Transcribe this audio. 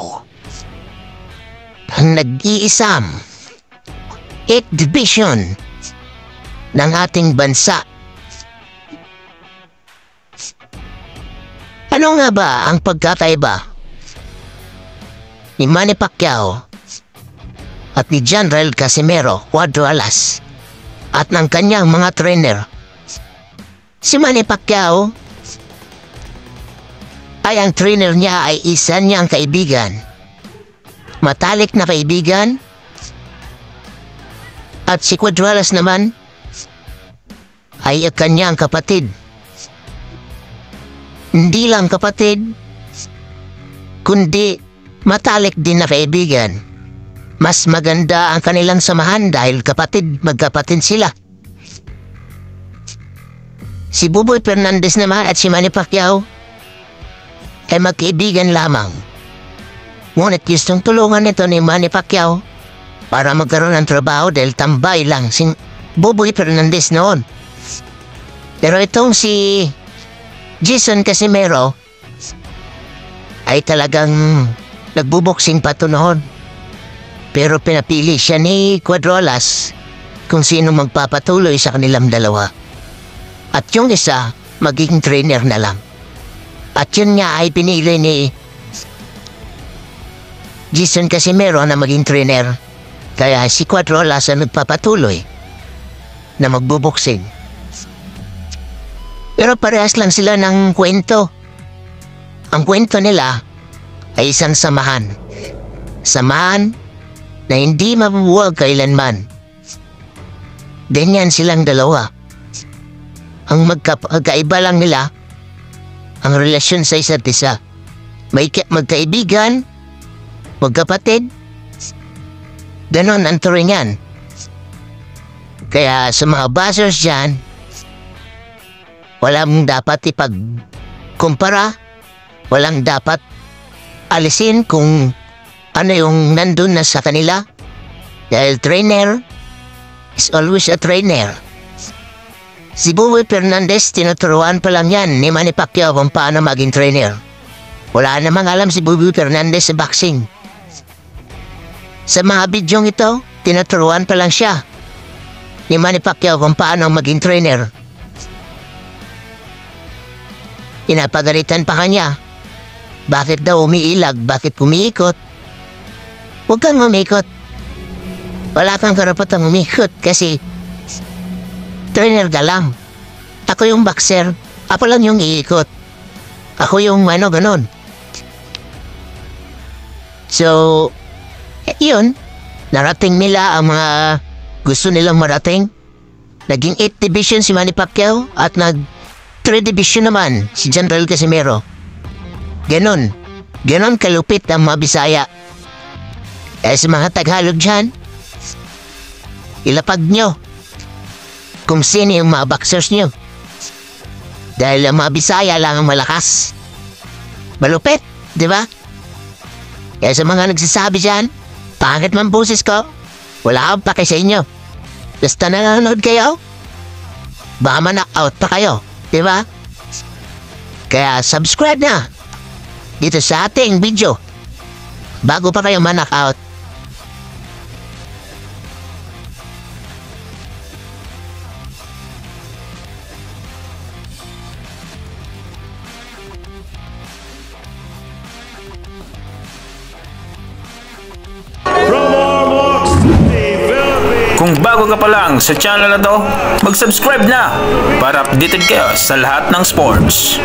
Pacquiao, ang nag-iisang 8th division ng ating bansa. Ano nga ba ang pagkakaiba ni Manny Pacquiao at ni General Casimero Cuadro Alas at ng kanyang mga trainer? Si Manny Pacquiao ay ang trainer niya ay isa niyang kaibigan, matalik na kaibigan, at si Cuadro Alas naman ay ang kanyang kapatid. Hindi lang kapatid, kundi matalik din na kaibigan. Mas maganda ang kanilang samahan dahil magkapatid sila. Si Buboy Fernandez naman at si Manny Pacquiao ay magkaibigan lamang. Ngunit gustong tulungan nito ni Manny Pacquiao para magkaroon ng trabaho dahil tambay lang si Buboy Fernandez noon. Pero itong si Jason Casimero ay talagang nagbuboksing pa ito noon. Pero pinapili siya ni Cuadro Alas kung sino magpapatuloy sa kanilang dalawa. At yung isa, magiging trainer na lang. At yun nga ay pinili ni Jason Casimero na maging trainer. Kaya si Cuadro Alas ang nagpapatuloy na magbuboksing. Pero parehas lang sila ng kwento. Ang kwento nila ay isang samahan. Samahan na hindi mabubuwag kailanman. Ganyan silang dalawa. Ang magkaiba lang nila ang relasyon sa isa't isa. Magkaibigan, magkapatid, ganon ang turingan. Kaya sa mga bashers dyan, walang dapat ipagkumpara, walang dapat alisin kung ano yung nandun na sa kanila. Dahil trainer is always a trainer. Si Buboy Fernandez, tinuturuan pa lang yan ni Manny Pacquiao kung paano maging trainer. Wala namang alam si Buboy Fernandez sa boxing. Sa mga bidyong ito, tinuturuan pa lang siya ni Manny Pacquiao kung paano maging trainer. Pinapagalitan pa kanya. Bakit daw umiilag? Bakit umiikot? Huwag kang umikot. Wala kang karapatang umikot kasi trainer ka lang. Ako yung boxer. Ako lang yung iikot. Ako yung ganon. So, yun. Narating nila ang mga gusto nilang marating. Naging 8th division si Manny Pacquiao at 3 division naman si General Casimero. Ganon kalupit ang mga Bisaya. Kaya sa mga Tagalog dyan, ilapag nyo kung sino yung mga boxers nyo. Dahil ang mga Bisaya lang ang malakas. Malupit, di ba? Kaya sa mga nagsasabi dyan, pangit man boses ko, wala akong pake sa inyo. Basta nanonood kayo, baka ma-knock-out pa kayo. Diba? Kaya subscribe na dito sa ating video bago pa kayo ma-knock-out. Kung bago ka pa lang sa channel na to, mag-subscribe na para updated kayo sa lahat ng sports.